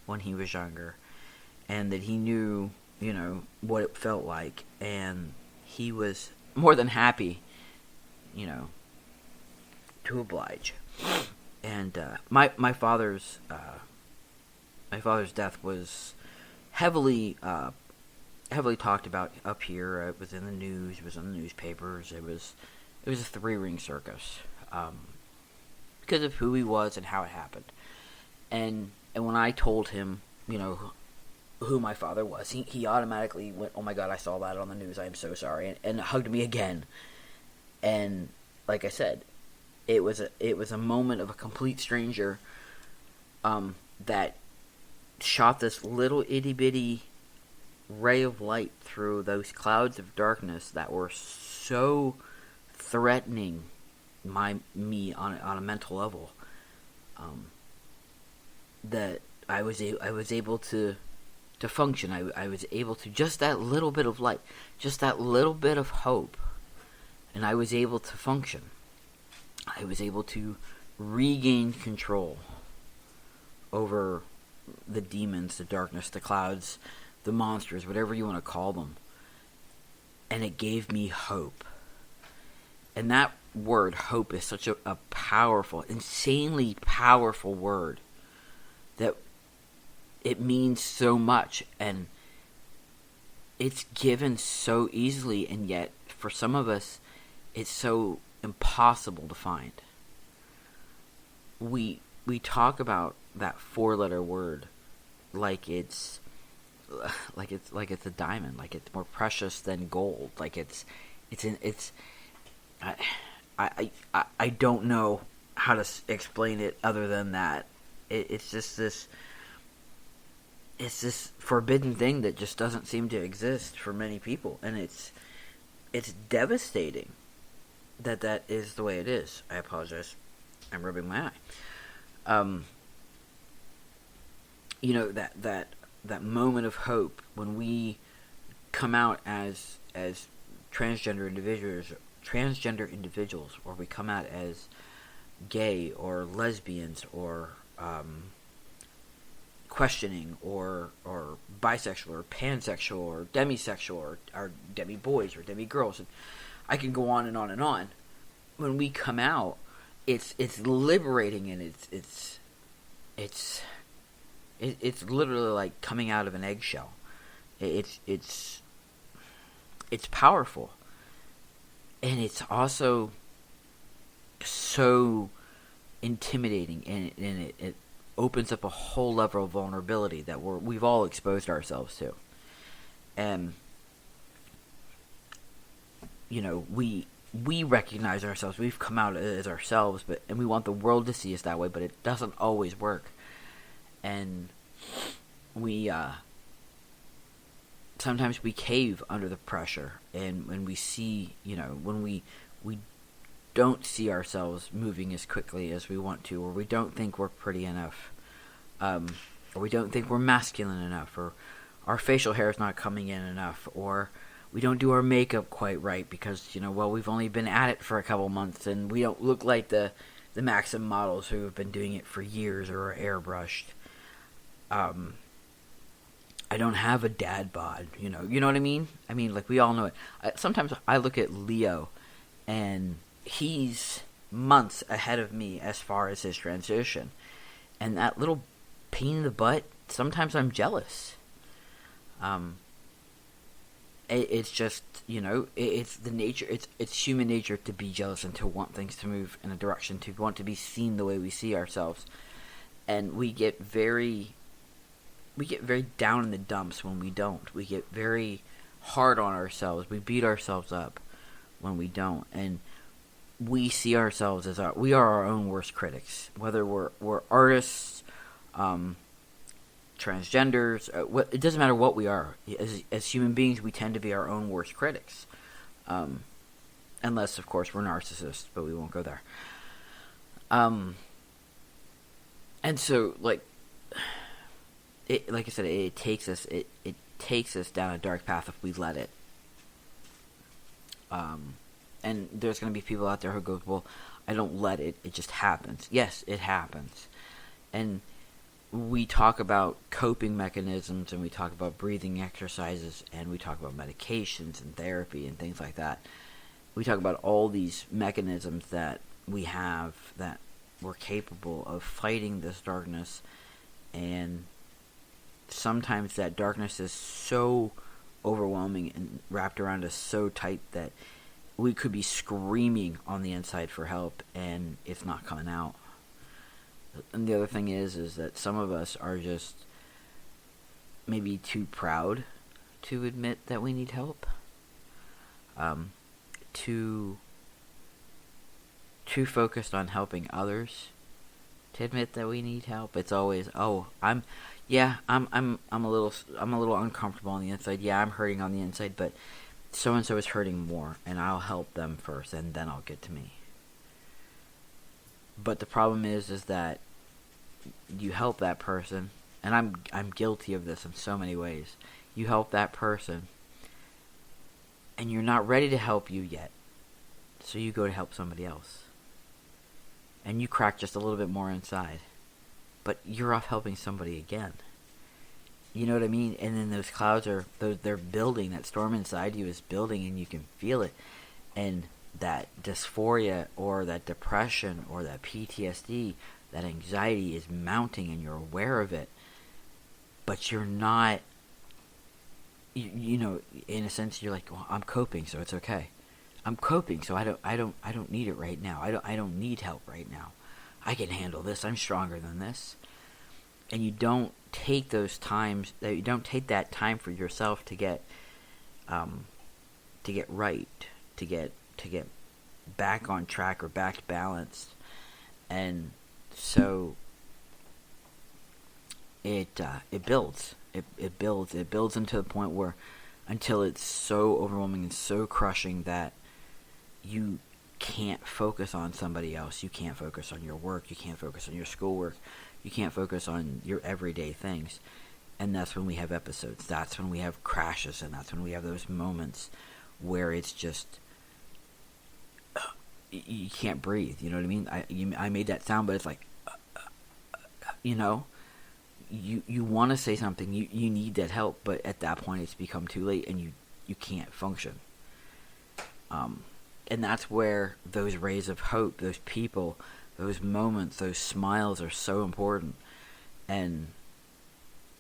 when he was younger, and that he knew, what it felt like, and he was more than happy, to oblige. And my father's death was heavily talked about up here. It was in the news. It was in the newspapers. It was a three-ring circus, because of who he was and how it happened. And when I told him, who my father was, he automatically went, "Oh my God, I saw that on the news. I am so sorry," and hugged me again. And like I said, it was a moment of a complete stranger, that shot this little itty bitty ray of light through those clouds of darkness that were so threatening me on a mental level, that I was able to function. I was able to, just that little bit of light, just that little bit of hope, and I was able to function. I was able to regain control over the demons, the darkness, the clouds, the monsters, whatever you want to call them. And it gave me hope. And that word, hope, is such a powerful, insanely powerful word, that it means so much, and it's given so easily, and yet for some of us it's so impossible to find. We talk about that four-letter word like it's a diamond, like it's more precious than gold, like I don't know how to explain it other than that. It's just this forbidden thing that just doesn't seem to exist for many people, and it's devastating that is the way it is. I apologize. I'm rubbing my eye. That moment of hope when we come out as transgender individuals, or we come out as gay or lesbians, or questioning, or bisexual, or pansexual, or demisexual, or demi boys, or demi girls, and I can go on and on and on. When we come out, it's liberating, and it's literally like coming out of an eggshell. It's powerful, and it's also so intimidating, and it opens up a whole level of vulnerability that we've all exposed ourselves to. And we recognize ourselves. We've come out as ourselves, and we want the world to see us that way, but it doesn't always work. And we sometimes we cave under the pressure, and when we see, when we don't see ourselves moving as quickly as we want to, or we don't think we're pretty enough, or we don't think we're masculine enough, or our facial hair is not coming in enough, or we don't do our makeup quite right because, we've only been at it for a couple months, and we don't look like the Maxim models who have been doing it for years or are airbrushed. I don't have a dad bod, you know what I mean? I mean, like, we all know it. Sometimes I look at Leo, and he's months ahead of me as far as his transition. And that little pain in the butt, sometimes I'm jealous. It's just, it's the nature, it's human nature to be jealous and to want things to move in a direction, to want to be seen the way we see ourselves. And we get very down in the dumps when we don't. We get very hard on ourselves. We beat ourselves up when we don't. And we see ourselves as we are our own worst critics. Whether we're artists, transgenders, it doesn't matter what we are. As human beings, we tend to be our own worst critics. Unless, of course, we're narcissists, but we won't go there. And so, like I said, it takes us down a dark path if we let it. And there's going to be people out there who go, well, I don't let it, it just happens. Yes, it happens. And we talk about coping mechanisms, and we talk about breathing exercises, and we talk about medications and therapy and things like that. We talk about all these mechanisms that we have that we're capable of fighting this darkness, and sometimes that darkness is so overwhelming and wrapped around us so tight that we could be screaming on the inside for help and it's not coming out. And the other thing is that some of us are just maybe too proud to admit that we need help. Too focused on helping others to admit that we need help. It's always, I'm a little uncomfortable on the inside. Yeah, I'm hurting on the inside, but so and so is hurting more, and I'll help them first, and then I'll get to me. But the problem is that you help that person, and I'm guilty of this in so many ways. You help that person, and you're not ready to help you yet, so you go to help somebody else, and you crack just a little bit more inside, but you're off helping somebody again. You know what I mean? And then those clouds they're building. That storm inside you is building, and you can feel it. And that dysphoria or that depression or that PTSD, that anxiety is mounting, and you're aware of it. But you're not, you know, in a sense, you're like, well, I'm coping, so it's okay. I'm coping, so I don't need it right now. I don't need help right now. I can handle this. I'm stronger than this. And you don't take those times, that you don't take that time for yourself to get right, to get back on track or back balanced, and so it builds. It builds into the point where, until it's so overwhelming and so crushing that you can't focus on somebody else. You can't focus on your work. You can't focus on your schoolwork. You can't focus on your everyday things. And that's when we have episodes. That's when we have crashes, and that's when we have those moments where it's just you can't breathe. You know what I mean? I made that sound, but it's like you know, you want to say something. You need that help, but at that point it's become too late, and you can't function. And that's where those rays of hope, those people, those moments, those smiles are so important. And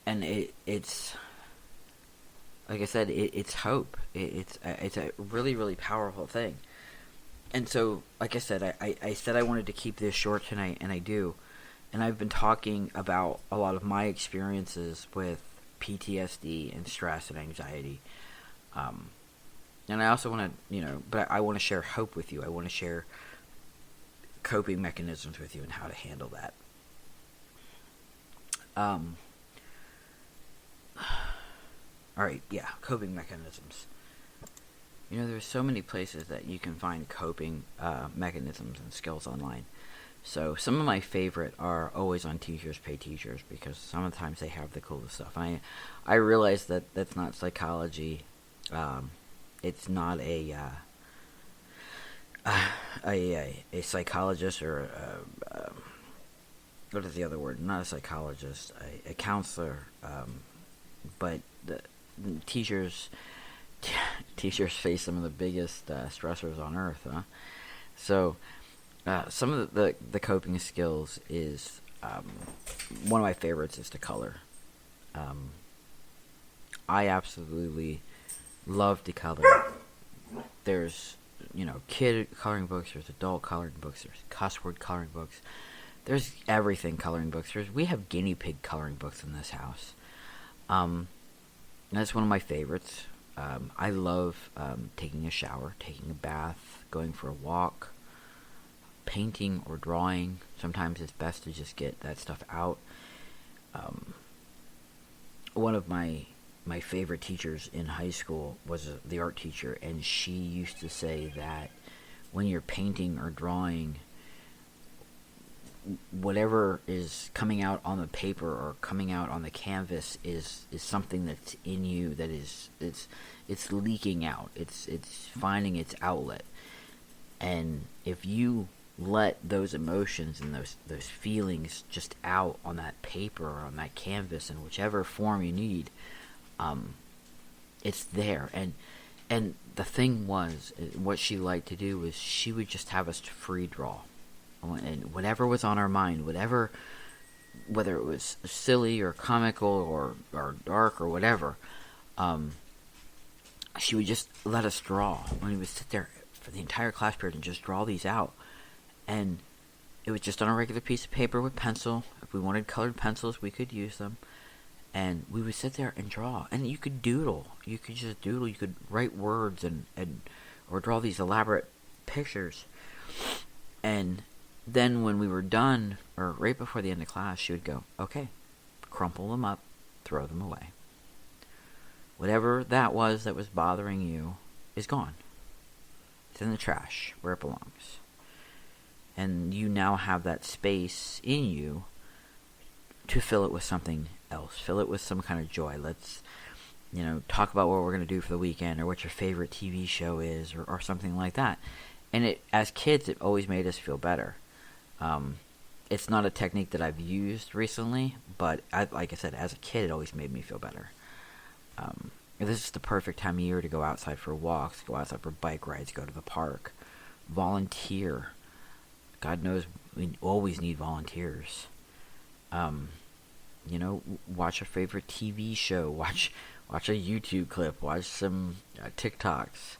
it's like I said, it's hope. It's a really, really powerful thing. And so, like I said, I said I wanted to keep this short tonight, and I do. And I've been talking about a lot of my experiences with PTSD and stress and anxiety. And I also want to, but I want to share hope with you. I want to share coping mechanisms with you and how to handle that. Alright, yeah, coping mechanisms. There's so many places that you can find coping mechanisms and skills online. So some of my favorite are always on Teachers Pay Teachers, because sometimes they have the coolest stuff. I realize that that's not psychology. It's not a psychologist, or what is the other word? Not a psychologist, a counselor. But the teachers face some of the biggest stressors on earth, huh? So some of the coping skills is, one of my favorites is to color. I absolutely love to color. There's, kid coloring books, there's adult coloring books, there's cuss word coloring books, there's everything coloring books. We have guinea pig coloring books in this house. That's one of my favorites. I love taking a shower, taking a bath, going for a walk, painting or drawing. Sometimes it's best to just get that stuff out. One of my favorite teachers in high school was the art teacher, and she used to say that when you're painting or drawing, whatever is coming out on the paper or coming out on the canvas is something that's in you, that it's leaking out. It's finding its outlet. And if you let those emotions and those feelings just out on that paper or on that canvas in whichever form you need. It's there. And the thing was, what she liked to do was she would just have us free draw. And whatever was on our mind, whether it was silly or comical or dark or whatever, she would just let us draw. And we would sit there for the entire class period and just draw these out. And it was just on a regular piece of paper with pencil. If we wanted colored pencils, we could use them. And we would sit there and draw. And you could doodle. You could just doodle. You could write words or draw these elaborate pictures. And then when we were done, or right before the end of class, she would go, okay, crumple them up, throw them away. Whatever that was bothering you is gone. It's in the trash where it belongs. And you now have that space in you to fill it with something else. Fill it with some kind of joy. Let's, talk about what we're going to do for the weekend, or what your favorite TV show is, or something like that. And as kids, it always made us feel better. It's not a technique that I've used recently, but like I said, as a kid, it always made me feel better. This is the perfect time of year to go outside for walks, go outside for bike rides, go to the park, volunteer. God knows we always need volunteers. Watch a favorite TV show, watch a YouTube clip, watch some TikToks.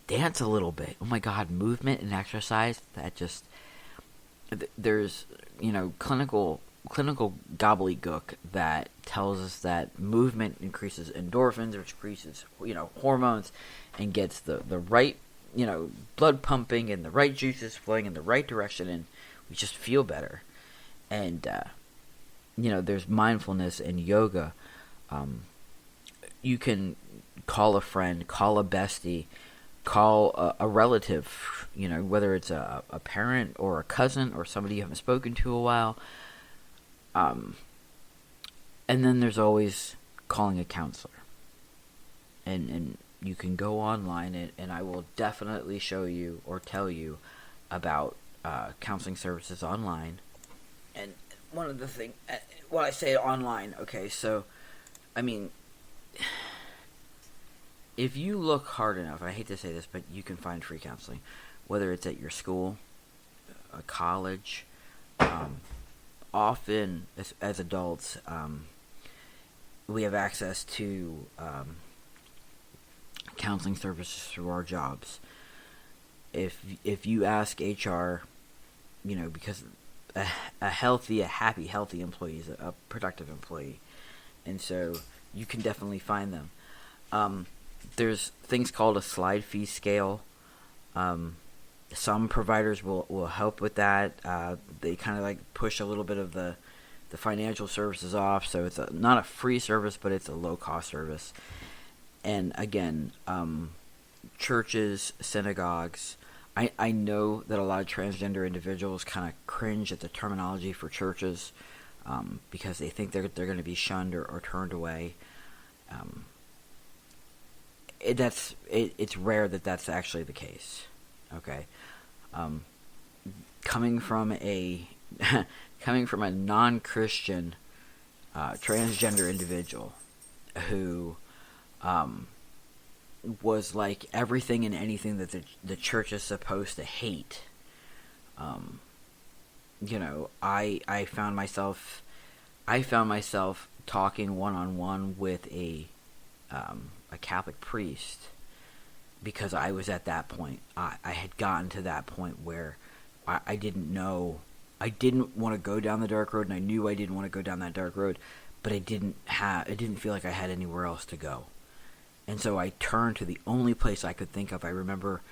Dance a little bit. Oh my God, movement and exercise, that just... There's, clinical gobbledygook that tells us that movement increases endorphins, which increases, hormones, and gets the right, blood pumping and the right juices flowing in the right direction, and we just feel better. And, there's mindfulness and yoga. You can call a friend, call a bestie, call a relative, whether it's a parent or a cousin or somebody you haven't spoken to in a while. And then there's always calling a counselor. And you can go online, and I will definitely show you or tell you about counseling services online. And one of the things, when I say online, okay, so, if you look hard enough, I hate to say this, but you can find free counseling, whether it's at your school, a college. Often, as adults, we have access to counseling services through our jobs. If you ask HR, because a happy, healthy employee is a productive employee, and so you can definitely find them. There's things called a slide fee scale. Some providers will help with that. They kind of push a little bit of the financial services off, so it's not a free service, but it's a low-cost service. And again, churches, synagogues, I know that a lot of transgender individuals kind of cringe at the terminology for churches because they think they're going to be shunned or turned away. It's rare that that's actually the case. Okay, coming from a non-Christian transgender individual who was like everything and anything that the church is supposed to hate. I found myself talking one-on-one with a Catholic priest because I was at that point. I had gotten to that point where I didn't know. I didn't want to go down the dark road, and I knew I didn't want to go down that dark road, but I didn't feel like I had anywhere else to go. And so I turned to the only place I could think of. I remember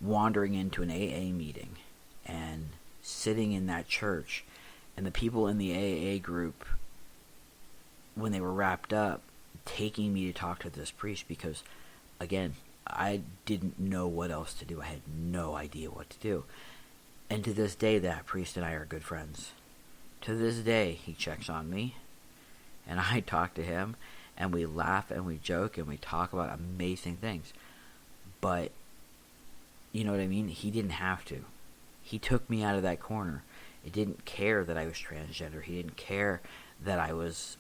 wandering into an AA meeting and sitting in that church, and the people in the AA group, when they were wrapped up, taking me to talk to this priest because, again, I didn't know what else to do. I had no idea what to do. And to this day, that priest and I are good friends. To this day, he checks on me, and I talk to him, and we laugh, and we joke, and we talk about amazing things. But, you know what I mean? He didn't have to. He took me out of that corner. He didn't care that I was transgender. He didn't care that I was